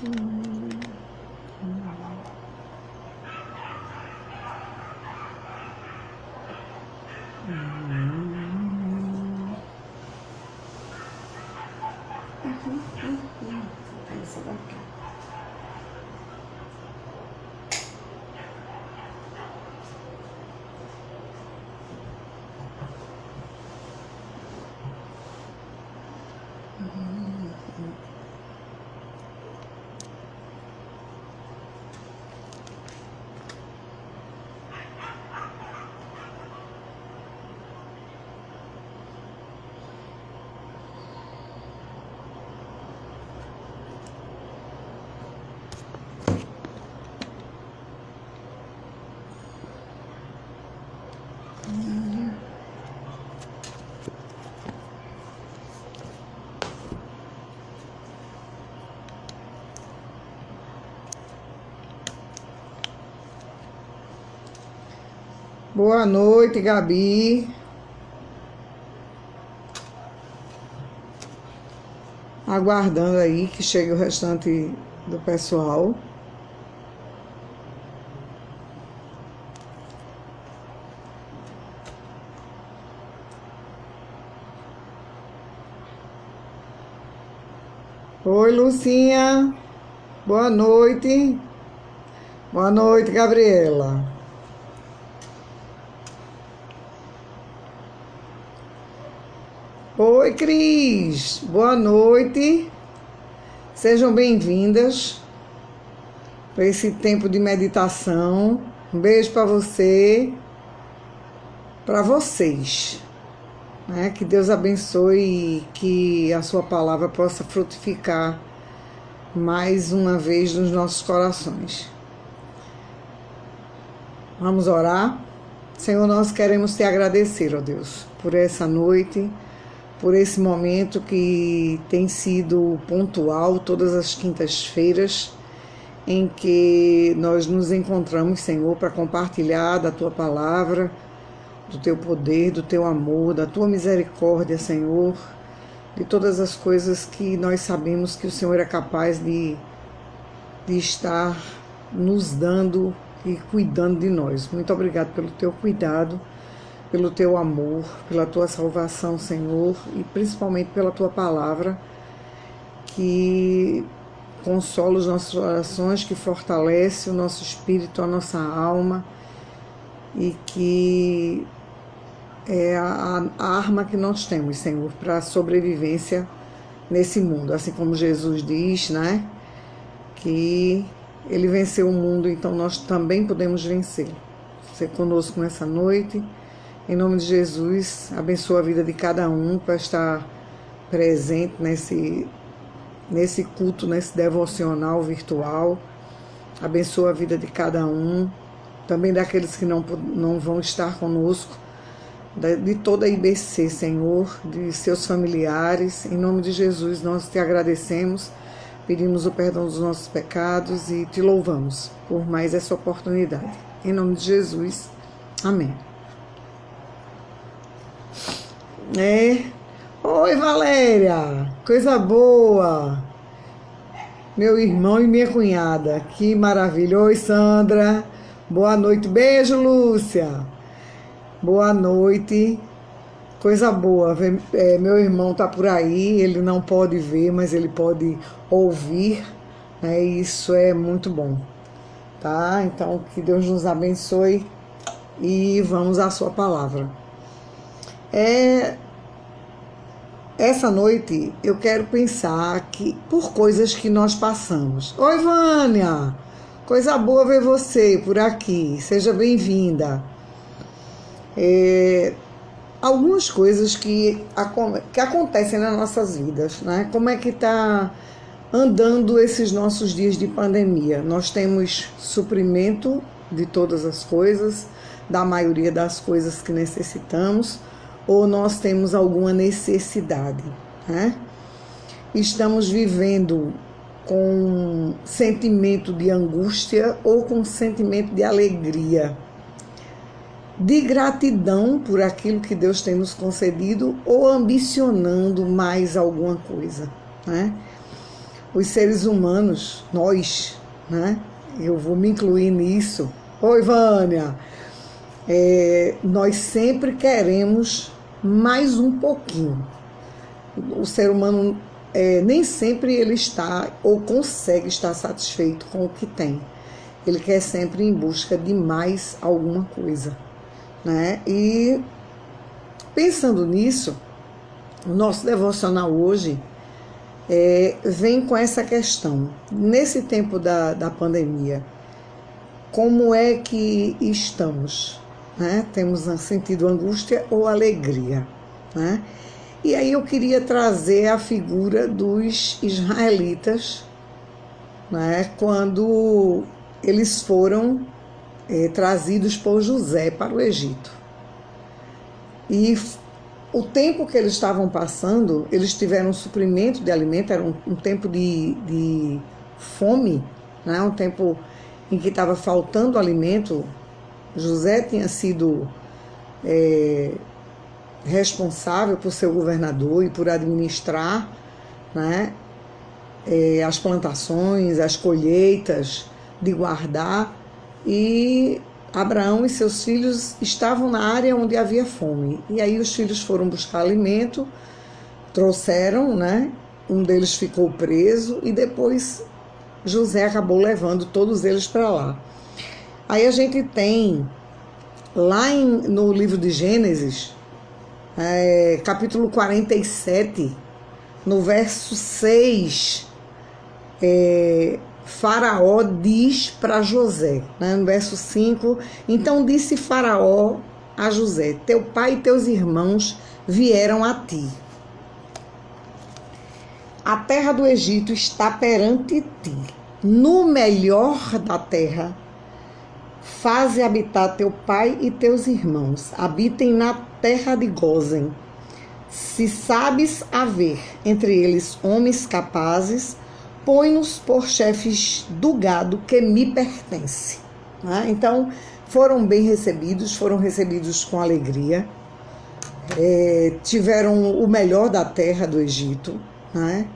Essa daqui. Boa noite, Gabi. Aguardando aí que chegue o restante do pessoal. Oi, Lucinha. Boa noite. Boa noite, Gabriela. Oi, Cris. Boa noite. Sejam bem-vindas para esse tempo de meditação. Um beijo para você, para vocês. Que Deus abençoe e que a sua palavra possa frutificar mais uma vez nos nossos corações. Vamos orar? Senhor, nós queremos te agradecer, ó Deus, por essa noite, por esse momento que tem sido pontual todas as quintas-feiras, em que nós nos encontramos, Senhor, para compartilhar da tua palavra, do teu poder, do teu amor, da tua misericórdia, Senhor, de todas as coisas que nós sabemos que o Senhor é capaz de estar nos dando e cuidando de nós. Muito obrigado pelo teu cuidado, pelo teu amor, pela tua salvação, Senhor, e principalmente pela tua palavra, que consola os nossos corações, que fortalece o nosso espírito, a nossa alma, e que é a arma que nós temos, Senhor, para a sobrevivência nesse mundo. Assim como Jesus diz, né, que Ele venceu o mundo, então nós também podemos vencer. Ser conosco nessa noite. Em nome de Jesus, abençoa a vida de cada um para estar presente nesse culto, nesse devocional virtual. Abençoa a vida de cada um, também daqueles que não vão estar conosco, de toda a IBC, Senhor, de seus familiares. Em nome de Jesus, nós te agradecemos, pedimos o perdão dos nossos pecados e te louvamos por mais essa oportunidade. Em nome de Jesus, amém. Oi, Valéria, coisa boa, meu irmão e minha cunhada, que maravilha. Oi, Sandra, boa noite, beijo, Lúcia, boa noite, coisa boa. Meu irmão tá por aí, ele não pode ver, mas ele pode ouvir, né? Isso é muito bom, tá? Então, que Deus nos abençoe e vamos à sua palavra. Essa noite eu quero pensar que por coisas que nós passamos. Oi, Vânia! Coisa boa ver você por aqui. Seja bem-vinda. Algumas coisas que acontecem nas nossas vidas, né? Como é que está andando esses nossos dias de pandemia? Nós temos suprimento de todas as coisas, da maioria das coisas que necessitamos, ou nós temos alguma necessidade, né? Estamos vivendo com sentimento de angústia ou com sentimento de alegria, de gratidão por aquilo que Deus tem nos concedido ou ambicionando mais alguma coisa, né? os seres humanos, nós, né? Eu vou me incluir nisso. Oi, Vânia! Nós sempre queremos mais um pouquinho. O ser humano nem sempre ele está ou consegue estar satisfeito com o que tem. Ele quer sempre em busca de mais alguma coisa, né? E pensando nisso, o nosso devocional hoje vem com essa questão. Nesse tempo da pandemia, como é que estamos? Né? Temos sentido angústia ou alegria? Né? E aí eu queria trazer a figura dos israelitas, né? Quando eles foram trazidos por José para o Egito. E o tempo que eles estavam passando, eles tiveram um suprimento de alimento, era um tempo de fome, né? Um tempo em que estava faltando alimento. José tinha sido responsável por ser o governador e por administrar, né, as plantações, as colheitas, de guardar, e Abraão e seus filhos estavam na área onde havia fome. E aí os filhos foram buscar alimento, trouxeram, né? Um deles ficou preso e depois José acabou levando todos eles para lá. Aí a gente tem, lá no livro de Gênesis, capítulo 47, no verso 6, Faraó diz para José, né, no verso 5, então disse Faraó a José, teu pai e teus irmãos vieram a ti. A terra do Egito está perante ti. No melhor da terra, faze habitar teu pai e teus irmãos. Habitem na terra de Gósen. Se sabes haver entre eles homens capazes, põe-nos por chefes do gado que me pertence. Né? Então, foram bem recebidos, foram recebidos com alegria, tiveram o melhor da terra do Egito, né?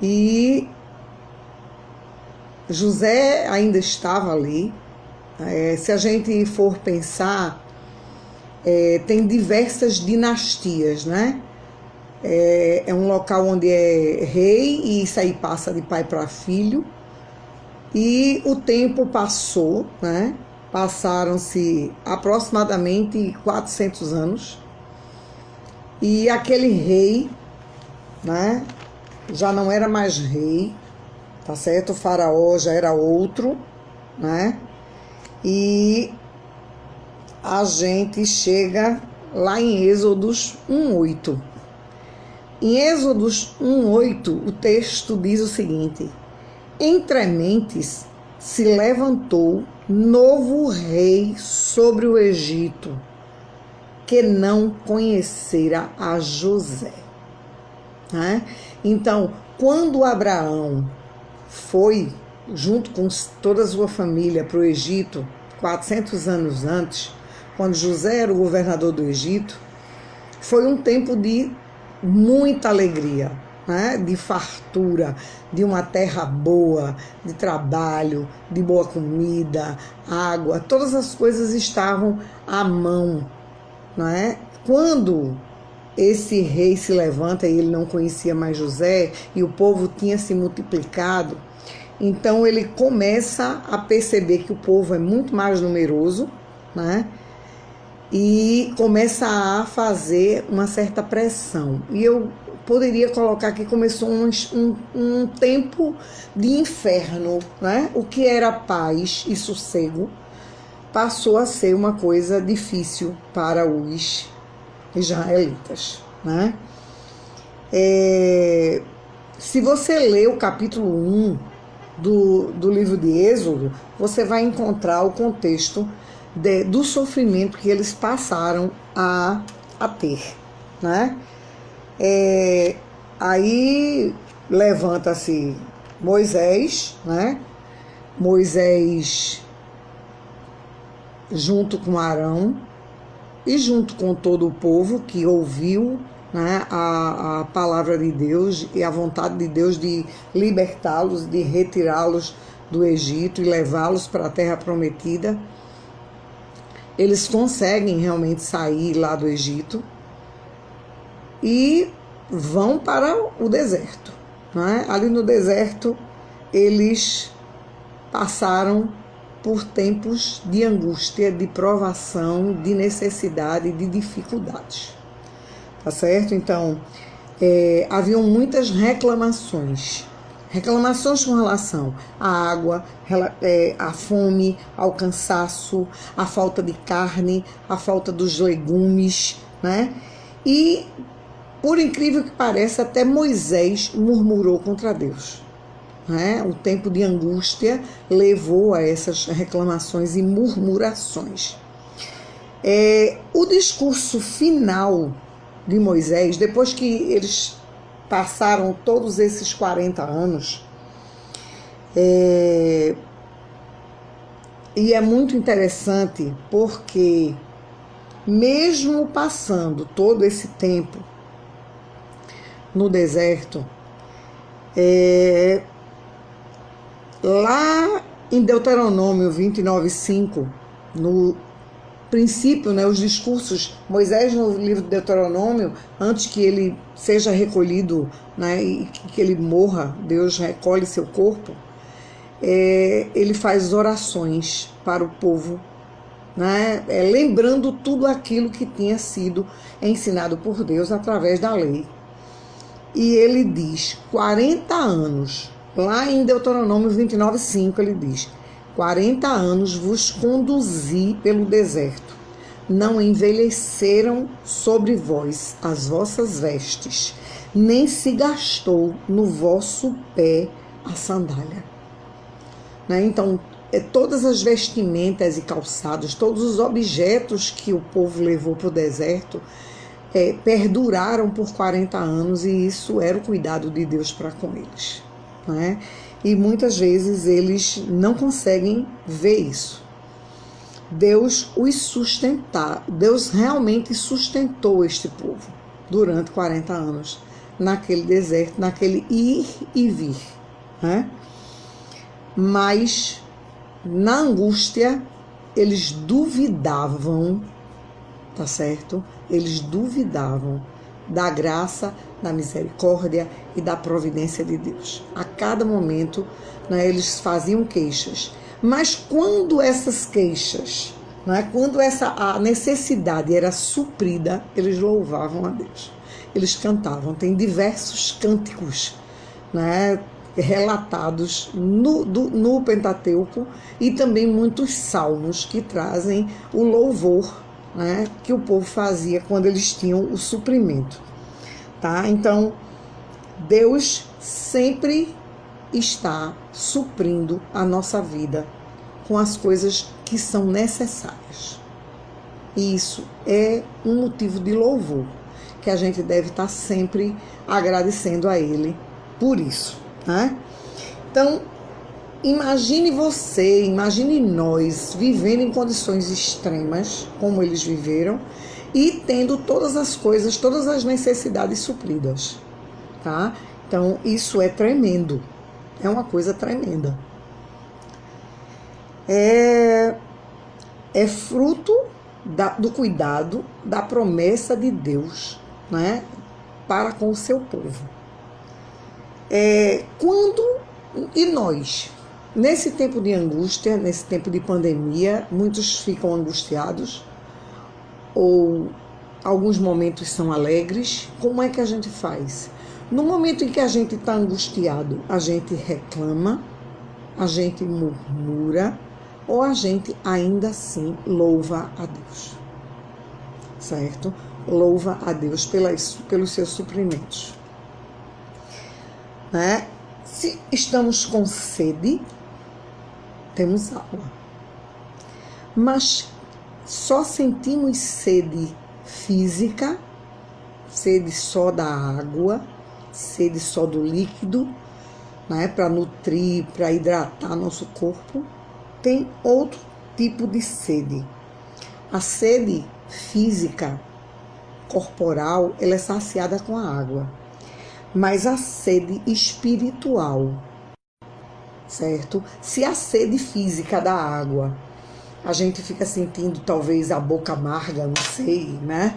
E José ainda estava ali. Se a gente for pensar, tem diversas dinastias, né? É um local onde é rei e isso aí passa de pai para filho. E o tempo passou, né? Passaram-se aproximadamente 400 anos. E aquele rei, né? Já não era mais rei, tá certo? O faraó já era outro, né? E a gente chega lá em Êxodos 1:8. Em Êxodos 1:8, o texto diz o seguinte: entre mentes se levantou novo rei sobre o Egito, que não conhecera a José. Né? Então, quando Abraão foi, junto com toda a sua família, para o Egito, 400 anos antes, quando José era o governador do Egito, foi um tempo de muita alegria, né? De fartura, de uma terra boa, de trabalho, de boa comida, água, todas as coisas estavam à mão, né? Quando esse rei se levanta e ele não conhecia mais José e o povo tinha se multiplicado, então ele começa a perceber que o povo é muito mais numeroso, né? E começa a fazer uma certa pressão. E eu poderia colocar que começou um tempo de inferno, né? O que era paz e sossego passou a ser uma coisa difícil para os israelitas, né? Se você ler o capítulo 1 do livro de Êxodo, você vai encontrar o contexto do sofrimento que eles passaram a ter, né? Aí levanta-se Moisés, né? Moisés junto com Arão e junto com todo o povo que ouviu né, a palavra de Deus e a vontade de Deus de libertá-los, de retirá-los do Egito e levá-los para a terra prometida. Eles conseguem realmente sair lá do Egito e vão para o deserto, né? Ali no deserto eles passaram por tempos de angústia, de provação, de necessidade, de dificuldades. Tá certo? Então, haviam muitas reclamações com relação à água, à fome, ao cansaço, à falta de carne, à falta dos legumes, né? E, por incrível que pareça, até Moisés murmurou contra Deus, né? O tempo de angústia levou a essas reclamações e murmurações. O discurso final de Moisés, depois que eles passaram todos esses 40 anos, e é muito interessante porque, mesmo passando todo esse tempo no deserto, lá em Deuteronômio 29:5, no princípio, né, os discursos, Moisés no livro de Deuteronômio, antes que ele seja recolhido, né, e que ele morra, Deus recolhe seu corpo, ele faz orações para o povo, né, lembrando tudo aquilo que tinha sido ensinado por Deus através da lei. E ele diz, 40 anos, lá em Deuteronômio 29:5, ele diz: 40 anos vos conduzi pelo deserto, não envelheceram sobre vós as vossas vestes, nem se gastou no vosso pé a sandália. Né? Então, todas as vestimentas e calçados, todos os objetos que o povo levou para o deserto, perduraram por 40 anos, e isso era o cuidado de Deus para com eles. Né? E muitas vezes eles não conseguem ver isso. Deus os sustentar, Deus realmente sustentou este povo durante 40 anos, naquele deserto, naquele ir e vir. Né? Mas, na angústia, eles duvidavam, tá certo? Eles duvidavam da graça, da misericórdia e da providência de Deus. A cada momento, né, eles faziam queixas. Mas quando essas queixas, né, quando a necessidade era suprida, eles louvavam a Deus. Eles cantavam. Tem diversos cânticos, né, relatados no Pentateuco, e também muitos salmos que trazem o louvor, né, que o povo fazia quando eles tinham o suprimento. Tá? Então, Deus sempre está suprindo a nossa vida com as coisas que são necessárias. E isso é um motivo de louvor, que a gente deve estar sempre agradecendo a Ele por isso. Né? Então, imagine você, imagine nós vivendo em condições extremas, como eles viveram, e tendo todas as coisas, todas as necessidades supridas, tá? Então, isso é tremendo, é uma coisa tremenda. É fruto do cuidado, da promessa de Deus, né, para com o seu povo. E nós, nesse tempo de angústia, nesse tempo de pandemia, muitos ficam angustiados, ou alguns momentos são alegres. Como é que a gente faz? No momento em que a gente está angustiado, a gente reclama, a gente murmura, ou a gente ainda assim louva a Deus, certo? Louva a Deus pelos seus suprimentos. Né? Se estamos com sede, temos água. Mas só sentimos sede física, sede só da água, sede só do líquido, né, para nutrir, para hidratar nosso corpo. Tem outro tipo de sede. A sede física corporal, ela é saciada com a água. Mas a sede espiritual, certo? Se a sede física da água, a gente fica sentindo talvez a boca amarga, não sei, né?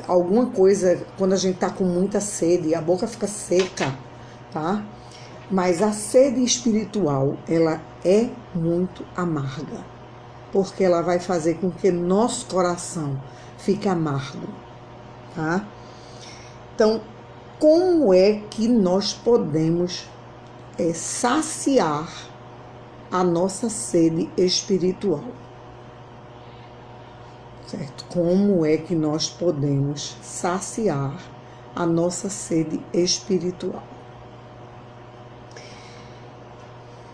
Alguma coisa, quando a gente tá com muita sede, a boca fica seca, tá? Mas a sede espiritual, ela é muito amarga, porque ela vai fazer com que nosso coração fique amargo, tá? Então, como é que nós podemos saciar a nossa sede espiritual? Certo? Como é que nós podemos saciar a nossa sede espiritual?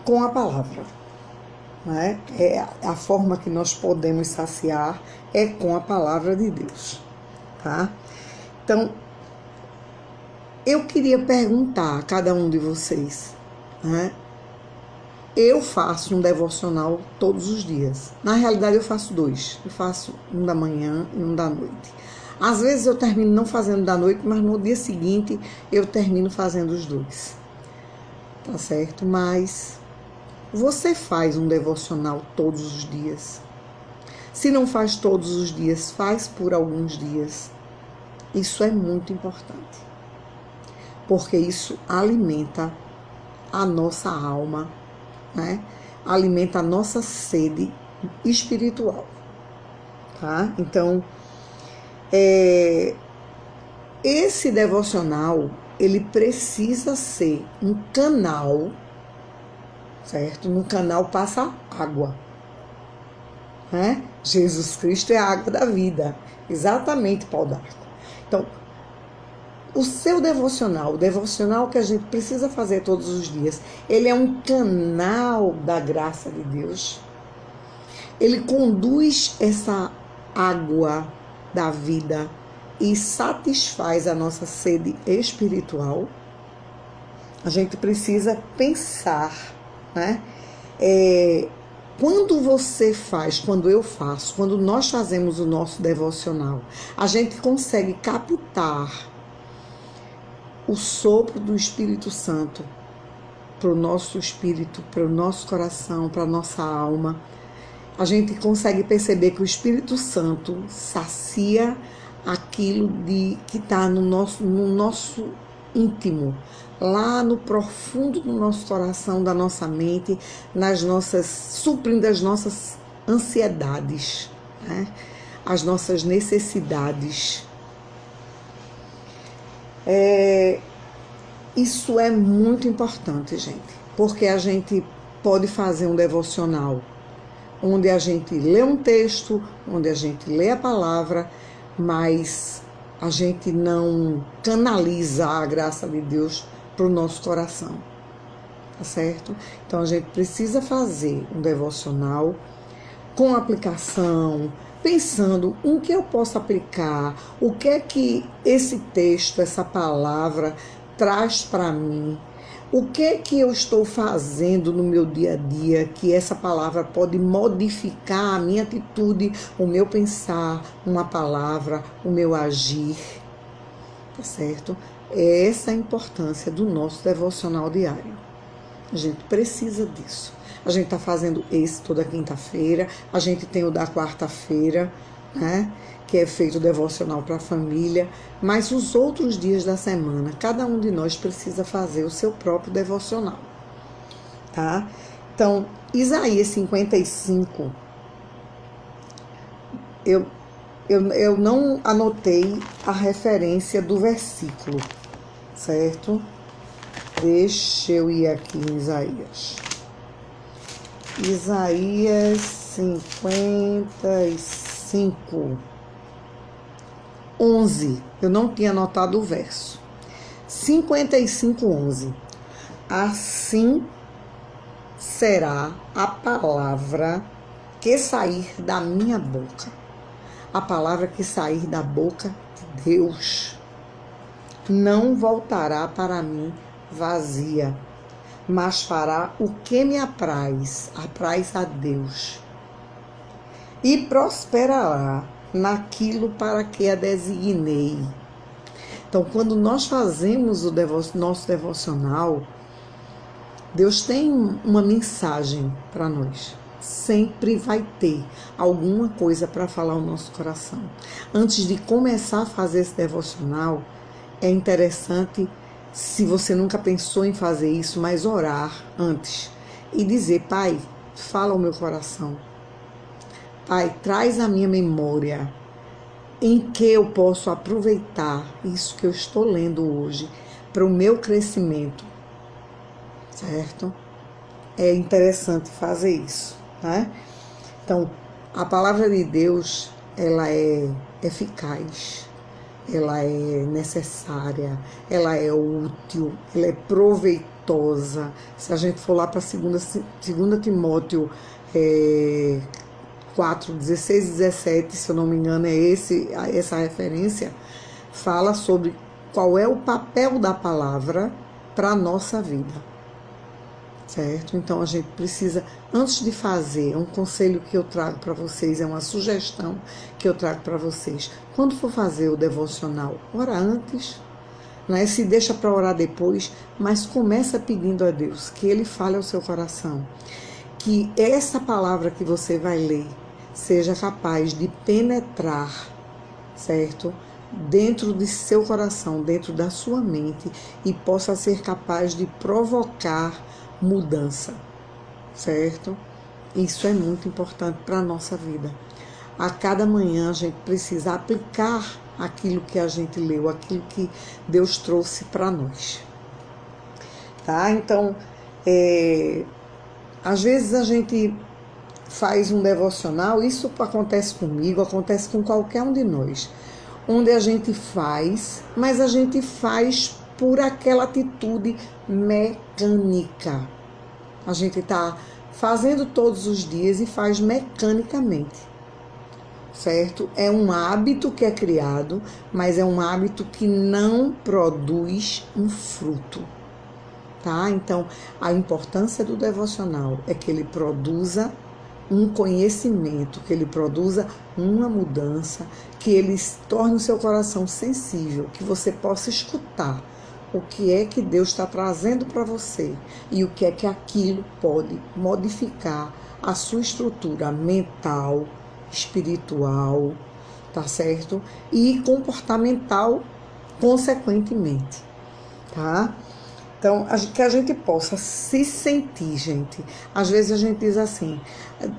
Com a palavra, né? A forma que nós podemos saciar é com a palavra de Deus, tá? Então, eu queria perguntar a cada um de vocês, né? Eu faço um devocional todos os dias. Na realidade, eu faço 2. Eu faço um da manhã e um da noite. Às vezes eu termino não fazendo da noite, mas no dia seguinte eu termino fazendo os 2. Tá certo? Mas você faz um devocional todos os dias? Se não faz todos os dias, faz por alguns dias. Isso é muito importante. Porque isso alimenta a nossa alma, né? Alimenta a nossa sede espiritual, tá? Então, esse devocional, ele precisa ser um canal, certo? No canal passa água, né? Jesus Cristo é a água da vida, exatamente, Pau d'Arco. Então, o seu devocional, o devocional que a gente precisa fazer todos os dias, ele é um canal da graça de Deus. Ele conduz essa água da vida e satisfaz a nossa sede espiritual. A gente precisa pensar, né? Quando você faz, quando eu faço, quando nós fazemos o nosso devocional, a gente consegue captar o sopro do Espírito Santo para o nosso espírito, para o nosso coração, para a nossa alma. A gente consegue perceber que o Espírito Santo sacia aquilo que está no nosso íntimo, lá no profundo do nosso coração, da nossa mente, suprindo as nossas ansiedades, né? As nossas necessidades. Isso é muito importante, gente, porque a gente pode fazer um devocional onde a gente lê um texto, onde a gente lê a palavra, mas a gente não canaliza a graça de Deus para o nosso coração, tá certo? Então a gente precisa fazer um devocional com aplicação, pensando em que eu posso aplicar, o que é que esse texto, essa palavra traz para mim, o que é que eu estou fazendo no meu dia a dia que essa palavra pode modificar a minha atitude, o meu pensar, uma palavra, o meu agir, tá certo? É essa a importância do nosso devocional diário. A gente precisa disso. A gente está fazendo esse toda quinta-feira, a gente tem o da quarta-feira, né? Que é feito devocional para a família, mas os outros dias da semana, cada um de nós precisa fazer o seu próprio devocional, tá? Então, Isaías 55, eu não anotei a referência do versículo, certo? Deixa eu ir aqui em Isaías. Isaías 55, 11. Eu não tinha anotado o verso. 55, 11. Assim será a palavra que sair da minha boca. A palavra que sair da boca de Deus não voltará para mim vazia, mas fará o que me apraz a Deus, e prosperará naquilo para que a designei. Então, quando nós fazemos o nosso devocional, Deus tem uma mensagem para nós. Sempre vai ter alguma coisa para falar ao nosso coração. Antes de começar a fazer esse devocional, é interessante, se você nunca pensou em fazer isso, mas orar antes e dizer: Pai, fala ao meu coração. Pai, traz à minha memória em que eu posso aproveitar isso que eu estou lendo hoje para o meu crescimento, certo? É interessante fazer isso, né? Então, a palavra de Deus, ela é eficaz, ela é necessária, ela é útil, ela é proveitosa. Se a gente for lá para 2 Timóteo 4, 16 e 17, se eu não me engano, essa referência, fala sobre qual é o papel da palavra para a nossa vida, certo? Então a gente precisa, antes de fazer, um conselho que eu trago para vocês, é uma sugestão que eu trago para vocês. Quando for fazer o devocional, ora antes, né? Se deixa para orar depois, mas começa pedindo a Deus que Ele fale ao seu coração, que essa palavra que você vai ler seja capaz de penetrar, certo? Dentro de seu coração, dentro da sua mente, e possa ser capaz de provocar mudança, certo? Isso é muito importante para a nossa vida. A cada manhã a gente precisa aplicar aquilo que a gente leu, aquilo que Deus trouxe para nós, tá? Então, às vezes a gente faz um devocional, isso acontece comigo, acontece com qualquer um de nós, onde a gente faz, mas a gente faz por aquela atitude mecânica. A gente está fazendo todos os dias e faz mecanicamente, certo? É um hábito que é criado, mas é um hábito que não produz um fruto, tá? Então, a importância do devocional é que ele produza um conhecimento, que ele produza uma mudança, que ele torne o seu coração sensível, que você possa escutar o que é que Deus está trazendo para você e o que é que aquilo pode modificar a sua estrutura mental, espiritual, tá certo? E comportamental, consequentemente, tá? Então, que a gente possa se sentir, gente. Às vezes a gente diz assim,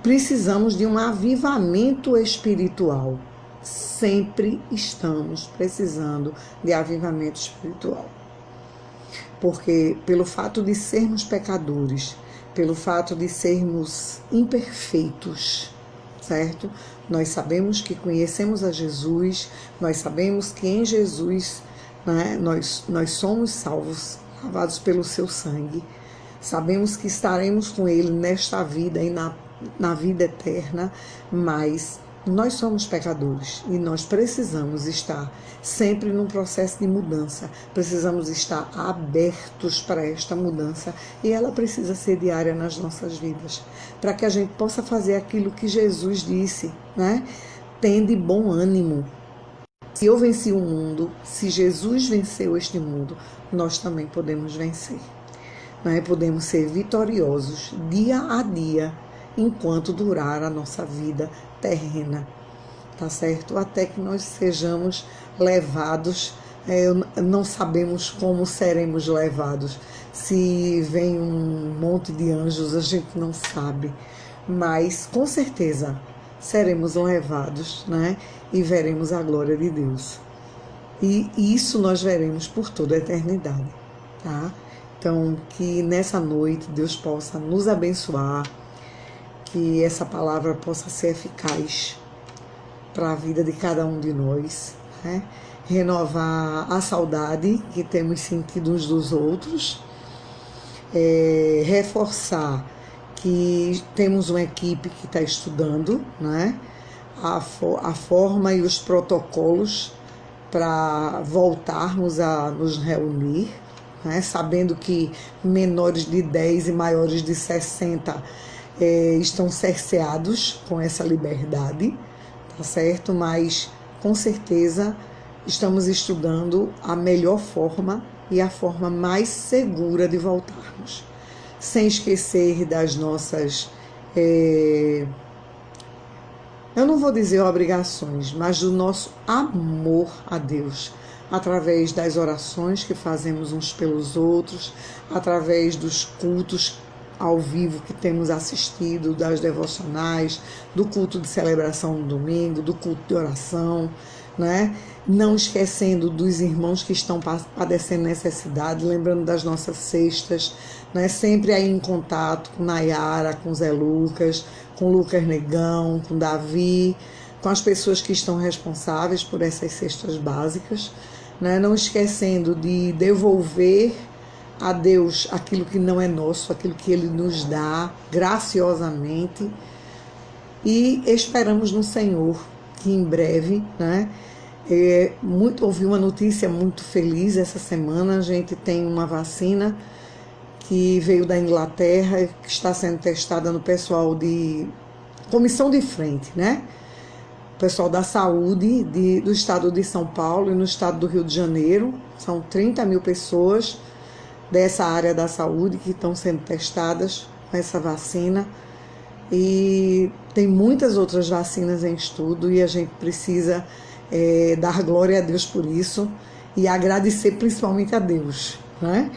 precisamos de um avivamento espiritual. Sempre estamos precisando de avivamento espiritual. Porque pelo fato de sermos pecadores, pelo fato de sermos imperfeitos, certo? Nós sabemos que conhecemos a Jesus, nós sabemos que em Jesus, né, nós somos salvos, lavados pelo seu sangue. Sabemos que estaremos com Ele nesta vida e na vida eterna, mas nós somos pecadores e nós precisamos estar sempre num processo de mudança. Precisamos estar abertos para esta mudança e ela precisa ser diária nas nossas vidas, para que a gente possa fazer aquilo que Jesus disse, né? Tende bom ânimo. Se eu venci o mundo, se Jesus venceu este mundo, nós também podemos vencer. Né? Podemos ser vitoriosos dia a dia, enquanto durar a nossa vida terrena, tá certo? Até que nós sejamos levados, não sabemos como seremos levados. Se vem um monte de anjos, a gente não sabe, mas com certeza seremos levados, né? E veremos a glória de Deus. E isso nós veremos por toda a eternidade, tá? Então, que nessa noite Deus possa nos abençoar, que essa palavra possa ser eficaz para a vida de cada um de nós, né? Renovar a saudade que temos sentido uns dos outros, reforçar que temos uma equipe que está estudando, né? A forma e os protocolos para voltarmos a nos reunir, né? Sabendo que menores de 10 e maiores de 60 estão cerceados com essa liberdade, tá certo? Mas com certeza estamos estudando a melhor forma e a forma mais segura de voltarmos, sem esquecer das nossas, eu não vou dizer obrigações, mas do nosso amor a Deus, através das orações que fazemos uns pelos outros, através dos cultos ao vivo que temos assistido, das devocionais, do culto de celebração no domingo, do culto de oração, né? Não esquecendo dos irmãos que estão padecendo necessidade, lembrando das nossas cestas, né? Sempre aí em contato com Nayara, com Zé Lucas, com Lucas Negão, com Davi, com as pessoas que estão responsáveis por essas cestas básicas, né? Não esquecendo de devolver a Deus aquilo que não é nosso, aquilo que Ele nos dá graciosamente, e esperamos no Senhor que em breve, né? Ouvi uma notícia muito feliz essa semana. A gente tem uma vacina que veio da Inglaterra, que está sendo testada no pessoal de comissão de frente, né? Pessoal da saúde do estado de São Paulo e no estado do Rio de Janeiro. São 30 mil pessoas dessa área da saúde que estão sendo testadas com essa vacina, e tem muitas outras vacinas em estudo, e a gente precisa dar glória a Deus por isso e agradecer principalmente a Deus, né?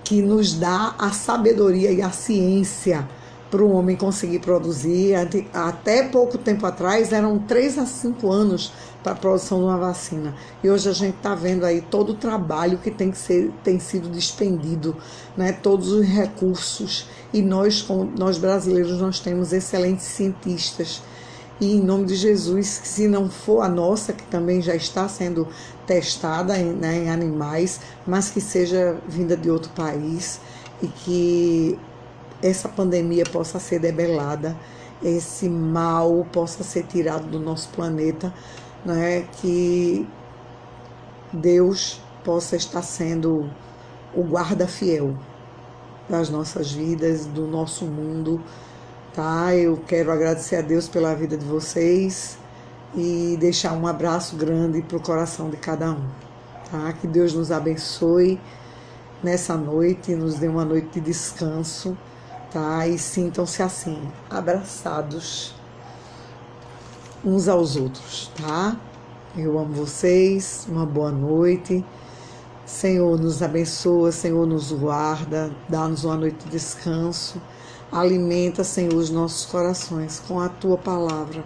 Que nos dá a sabedoria e a ciência para o homem conseguir produzir. Até pouco tempo atrás eram 3 a 5 anos para a produção de uma vacina. E hoje a gente está vendo aí todo o trabalho que tem sido despendido, né? Todos os recursos. E nós brasileiros, nós temos excelentes cientistas. E em nome de Jesus, se não for a nossa, que também já está sendo testada em animais, mas que seja vinda de outro país, e que essa pandemia possa ser debelada, esse mal possa ser tirado do nosso planeta, né? Que Deus possa estar sendo o guarda fiel das nossas vidas, do nosso mundo, tá? Eu quero agradecer a Deus pela vida de vocês e deixar um abraço grande para o coração de cada um, tá? Que Deus nos abençoe nessa noite, nos dê uma noite de descanso, tá? E sintam-se assim, abraçados uns aos outros, tá? Eu amo vocês, uma boa noite. Senhor, nos abençoa, Senhor, nos guarda, dá-nos uma noite de descanso. Alimenta, Senhor, os nossos corações com a Tua palavra.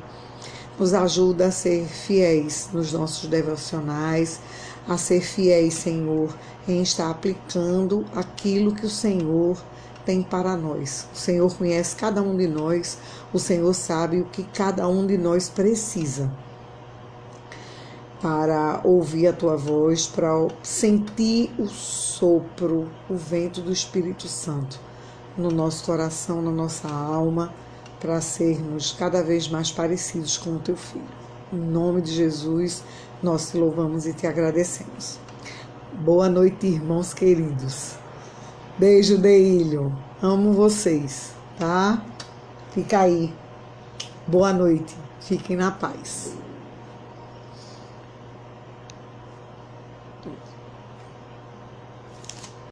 Nos ajuda a ser fiéis nos nossos devocionais, a ser fiéis, Senhor, em estar aplicando aquilo que o Senhor tem para nós. O Senhor conhece cada um de nós, o Senhor sabe o que cada um de nós precisa para ouvir a Tua voz, para sentir o sopro, o vento do Espírito Santo no nosso coração, na nossa alma, para sermos cada vez mais parecidos com o Teu Filho. Em nome de Jesus, nós te louvamos e te agradecemos. Boa noite, irmãos queridos. Beijo, Deílio. Amo vocês, tá? Fica aí. Boa noite. Fiquem na paz.